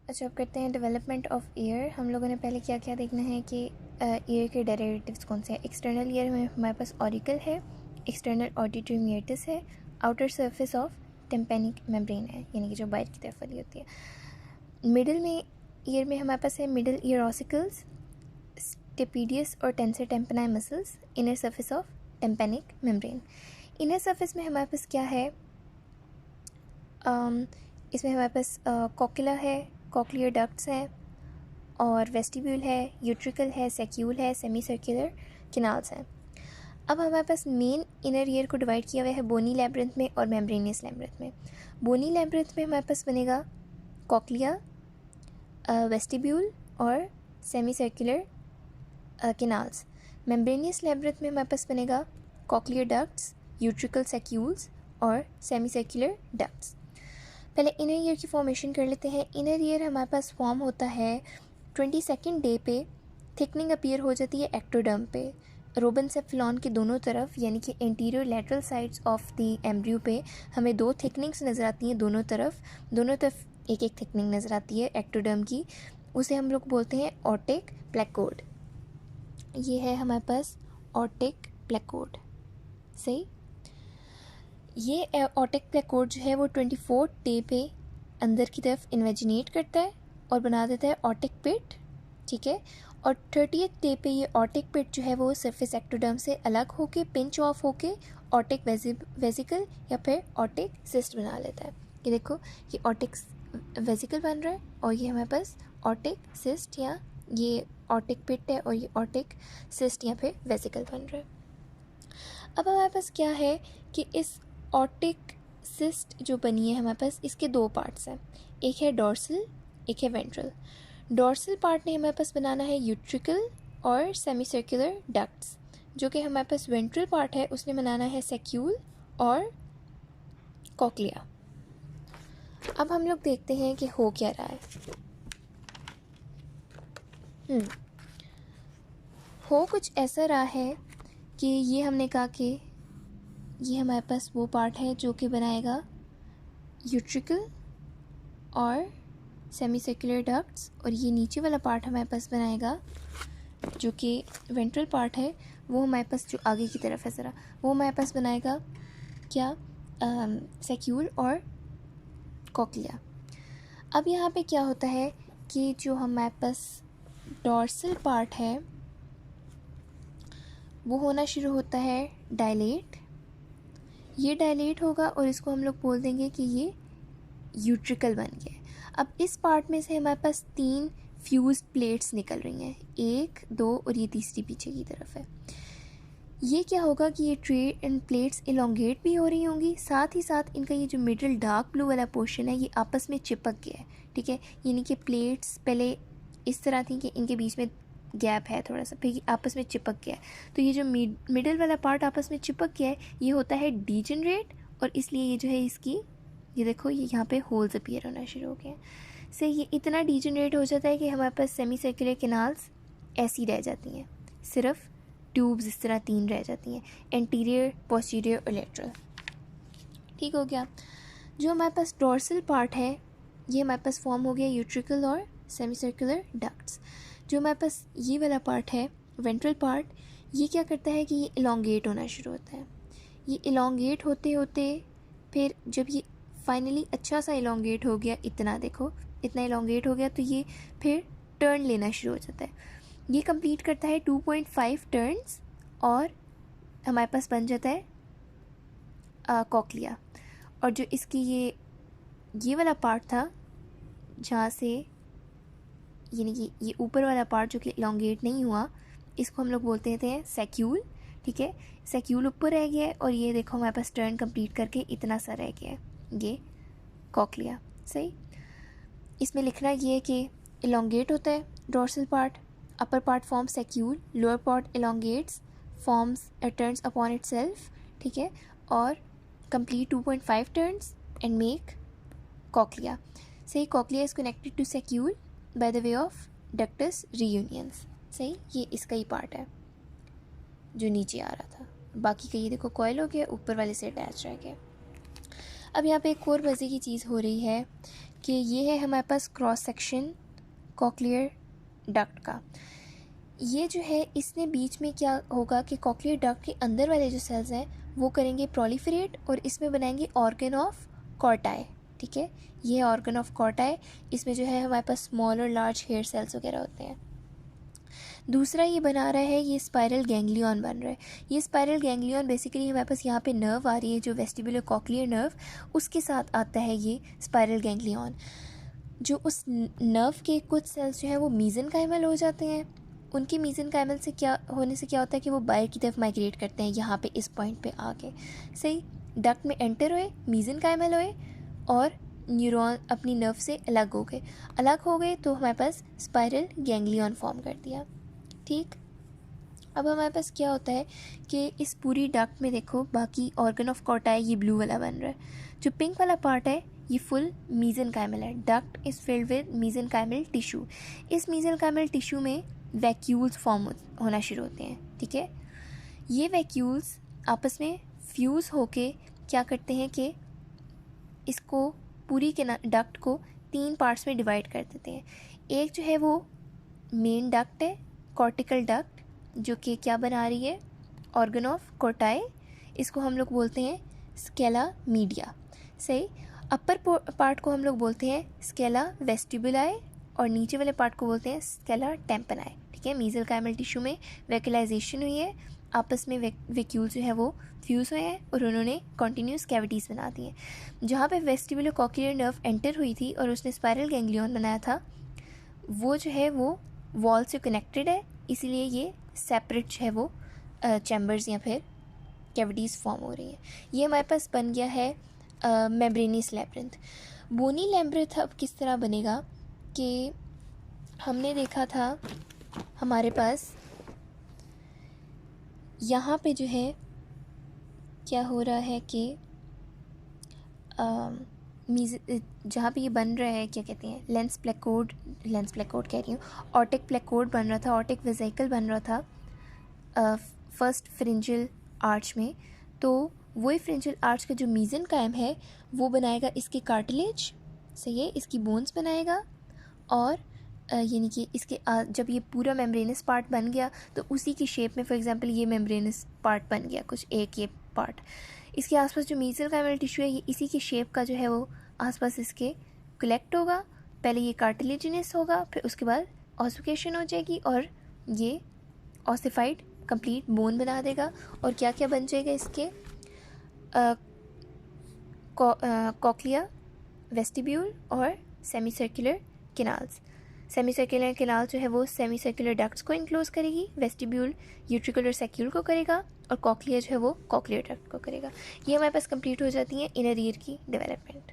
अच्छा, अब करते हैं डेवलपमेंट ऑफ ईयर। हम लोगों ने पहले क्या क्या देखना है कि ईयर के डेरिवेटिव्स कौन से हैं। एक्सटर्नल ईयर में हमारे पास ऑरिकल है, एक्सटर्नल ऑडिटरी मिएटिस है, outer surface of tympanic membrane है, यानी कि जो बाहर की तरफ वाली होती है। मिडिल में ईयर में हमारे पास है मिडिल ईयर ऑसिकल्स, स्टेपिडियस और tensor tympani muscles, inner surface of tympanic membrane. Inner surface में हमारे पास क्या है, इसमें हमारे पास कॉक्युला है, कॉक्लियर डक्ट्स हैं, और वेस्टिब्यूल है, यूट्रिकल है, सेक्यूल है, सेमी सर्कुलर किनाल्स हैं। अब हमारे पास मेन इनर ईयर को डिवाइड किया हुआ है बोनी लैब्रिंथ में और मेम्ब्रेनियस लैब्रिंथ में। बोनी लैब्रिंथ में हमारे पास बनेगा कॉक्लिया, वेस्टिब्यूल और सेमी सर्कुलर किनाल्स। मेम्ब्रेनियस लैब्रिंथ में हमारे पास बनेगा कॉक्लियर डक्ट्स, यूट्रिकल सेक्यूल्स और सेमी सर्कुलर डक्ट्स। पहले इनर ईयर की फॉर्मेशन कर लेते हैं। इनर ईयर हमारे पास फॉर्म होता है 22nd डे पे। थिकनिंग अपीयर हो जाती है एक्टोडर्म पे, रोबेनसेफ्लॉन के दोनों तरफ, यानी कि anterior lateral sides of the embryo पे हमें दो थिकनिंग्स नज़र आती हैं। दोनों तरफ एक एक थिकनिंग नज़र आती है एक्टोडर्म की। उसे हम लोग बोलते हैं ऑर्टिक प्लेकोड। ये है हमारे पास ऑर्टिक प्लेकोड। सही। ये ऑर्टिक प्लेकोड जो है वो 24 डे पे अंदर की तरफ इन्वेजिनेट करता है और बना देता है ऑर्टिक पिट। ठीक है। और 30th डे पे ये ऑर्टिक पिट जो है वो सरफेस एक्टोडर्म से अलग होके पिंच ऑफ होके ऑर्टिक वेसिकल या फिर ऑर्टिक सिस्ट बना लेता है। ये देखो, ये ऑर्टिक वेसिकल बन रहा है और ये हमारे पास ऑर्टिक सिस्ट, या ये ऑर्टिक पिट है और ये ऑर्टिक सिस्ट या फिर वेसिकल बन रहा है। अब हमारे पास क्या है कि इस ऑर्टिक सिस्ट जो बनी है हमारे पास, इसके दो पार्ट्स हैं। एक है डॉर्सल, एक है वेंट्रल। डॉर्सल पार्ट ने हमारे पास बनाना है यूट्रिकल और सेमी सर्कुलर डक्ट्स। जो कि हमारे पास वेंट्रल पार्ट है उसने बनाना है सेक्यूल और कॉक्लिया। अब हम लोग देखते हैं कि हो क्या रहा है। हो कुछ ऐसा रहा है कि ये हमने कहा कि ये हमारे पास वो पार्ट है जो कि बनाएगा यूट्रिकल और सेमी सर्कुलर डक्ट्स, और ये नीचे वाला पार्ट हमारे पास बनाएगा जो कि वेंट्रल पार्ट है, वो हमारे पास जो आगे की तरफ है ज़रा, वो हमारे पास बनाएगा क्या, सेक्यूल और कॉक्लिया। अब यहाँ पे क्या होता है कि जो हमारे पास डॉर्सल पार्ट है वो होना शुरू होता है डायलेट। ये डायलेट होगा और इसको हम लोग बोल देंगे कि ये यूट्रिकल बन गया। अब इस पार्ट में से हमारे पास 3 फ्यूज्ड प्लेट्स निकल रही हैं, 1, 2 और ये तीसरी पीछे की तरफ है। ये क्या होगा कि ये ट्रे एंड प्लेट्स इलोंगेट भी हो रही होंगी, साथ ही साथ इनका ये जो मिडिल डार्क ब्लू वाला पोर्शन है ये आपस में चिपक गया है। ठीक है, यानी कि प्लेट्स पहले इस तरह थी कि इनके बीच में गैप है थोड़ा सा, फिर आपस में चिपक गया है। तो ये जो मिडिल वाला पार्ट आपस में चिपक गया है ये होता है डीजनरेट, और इसलिए ये जो है इसकी, ये देखो ये यहाँ पे होल्स अपीयर होना शुरू हो गए से ये इतना डीजनरेट हो जाता है कि हमारे पास सेमी सर्कुलर कैनाल्स ऐसी रह जाती हैं, सिर्फ ट्यूब्स इस तरह 3 रह जाती हैं, एंटीरियर, पोस्टीरियर और लेटरल। ठीक हो गया। जो हमारे पास डॉर्सल पार्ट है ये हमारे पास फॉर्म हो गया यूट्रिकल और सेमी सर्कुलर डक्ट्स। जो हमारे पास ये वाला पार्ट है वेंट्रल पार्ट, ये क्या करता है कि ये इलोंगेट होना शुरू होता है। ये इलोंगेट होते होते फिर जब ये फाइनली अच्छा सा इलोंगेट हो गया, इतना देखो इतना इलोंगेट हो गया, तो ये फिर टर्न लेना शुरू हो जाता है। ये कंप्लीट करता है 2.5 टर्न्स और हमारे पास बन जाता है कॉक्लिया। और जो इसकी ये वाला पार्ट था जहाँ से, यानी कि ये ऊपर वाला पार्ट जो कि इलोंगेट नहीं हुआ, इसको हम लोग बोलते थे सेक्यूल। ठीक है, सेक्यूल ऊपर रह गया है और ये देखो हमारे पास टर्न कंप्लीट करके इतना सा रह गया है, ये कॉक्लिया। सही। इसमें लिखना ये है कि इलोंगेट होता है dorsal part, upper part forms सेक्यूल, lower part elongates, forms turns upon itself। ठीक है, और complete 2.5 turns and make cochlea। सही, cochlea is connected to सेक्यूल by the way of ductus reunions। सही, ये इसका ही पार्ट है जो नीचे आ रहा था, बाकी का ये देखो कॉइल हो गया, ऊपर वाले से अटैच रह गया। अब यहाँ पे एक और मज़े की चीज़ हो रही है कि ये है हमारे पास क्रॉस सेक्शन कॉक्लियर डक्ट का। ये जो है इसने बीच में क्या होगा कि कॉक्लियर डक्ट के अंदर वाले जो सेल्स हैं वो करेंगे प्रोलिफरेट और इसमें बनाएंगे ऑर्गन ऑफ कॉर्टाई। ठीक है, ये है ऑर्गन ऑफ कॉर्टाई। इसमें जो है हमारे पास स्मॉल और लार्ज हेयर सेल्स वगैरह होते हैं। दूसरा ये बना रहा है, ये स्पाइरल गैंग्लियन बन रहा है। ये स्पाइरल गैंग्लियन बेसिकली हमारे पास यहाँ पे नर्व आ रही है जो वेस्टिबुलर कॉक्लियर नर्व, उसके साथ आता है ये स्पाइरल गैंग्लियन। जो उस नर्व के कुछ सेल्स जो हैं वो मीज़ेनकाइमल हो जाते हैं। उनके मीज़ेनकाइमल से क्या होने से क्या होता है कि वो बाहर की तरफ माइग्रेट करते हैं, यहाँ पे इस पॉइंट पे आके सही डक्ट में एंटर हुए, मीज़ेनकाइमल हुए और न्यूरॉन अपनी नर्व से अलग हो गए तो हमारे पास स्पाइरल गैंग्लियन फॉर्म कर दिया। ठीक, अब हमारे पास क्या होता है कि इस पूरी डक्ट में देखो बाकी ऑर्गन ऑफ कॉर्टाई ये ब्लू वाला बन रहा है, जो पिंक वाला पार्ट है ये फुल मीज़ेनकाइमल है। Duct is filled with mesenchymal tissue. इस मीज़ेनकाइमल टिश्यू में वैक्यूल्स फॉर्म होना शुरू होते हैं। ठीक है, ये वैक्यूल्स आपस में फ्यूज़ होके क्या करते हैं कि इसको पूरी के डक्ट को 3 पार्ट्स में डिवाइड कर देते हैं। एक जो है वो मेन डक्ट है, कॉर्टिकल डक्ट, जो कि क्या बना रही है, ऑर्गन ऑफ कॉर्टाई। इसको हम लोग बोलते हैं स्केला मीडिया। सही, अपर पार्ट को हम लोग बोलते हैं स्केला वेस्टिबुलाई और नीचे वाले पार्ट को बोलते हैं स्केला टेम्पनाई। ठीक है, मीज़ेनकाइमल टिश्यू में वैक्यूलाइजेशन हुई है, आपस में वैक्यूल जो है वो फ्यूज़ हुए हैं और उन्होंने कॉन्टीन्यूस कैविटीज़ बना दी हैं। जहाँ पे वेस्टिबुलर कॉक्लियर नर्व एंटर हुई थी और उसने स्पाइरल गैंग्लियन बनाया था, वो जो है वो वॉल से कनेक्टेड है, इसीलिए ये सेपरेट जो है वो चैम्बर्स या फिर कैविटीज़ फॉर्म हो रही हैं। ये हमारे पास बन गया है मेम्ब्रेनियस लैब्रिंथ। बोनी लैब्रिंथ अब किस तरह बनेगा कि हमने देखा था हमारे पास यहाँ पे जो है क्या हो रहा है कि जहाँ पे ये बन रहा है क्या कहते हैं, लेंस प्लेकोड कह रही हूँ, ऑर्टिक प्लेकोड बन रहा था, ऑर्टिक वेसिकल बन रहा था फर्स्ट फ्रिंजियल आर्च में। तो वही फ्रिंजियल आर्च का जो मीज़ेनकाइम है वो बनाएगा इसके कार्टिलेज, सही है, इसकी बोन्स बनाएगा और यानी कि इसके जब ये पूरा मेम्ब्रेनस पार्ट बन गया तो उसी की शेप में, फॉर एग्जांपल ये मेम्ब्रेनस पार्ट बन गया कुछ एक ये पार्ट, इसके आसपास जो मीज़ेनकाइमल टिश्यू है ये इसी की शेप का जो है वो आसपास इसके कलेक्ट होगा। पहले ये कार्टिलेजिनस होगा, फिर उसके बाद ऑसिफिकेशन हो जाएगी और ये ऑसिफाइड कंप्लीट बोन बना देगा। और क्या क्या बन जाएगा इसके, कॉक्लिया, वेस्टिब्यूल और semi circular canals. Semi circular canal जो है वो सेमी सर्कुलर डक्ट्स को इनक्लोज करेगी, वेस्टिब्यूल यूट्रिकुलर सैक्यूल को करेगा और कॉक्लिया जो है वो कॉक्लियर डक्ट को करेगा। ये हमारे पास कंप्लीट हो जाती है इनर ईयर की डेवलपमेंट।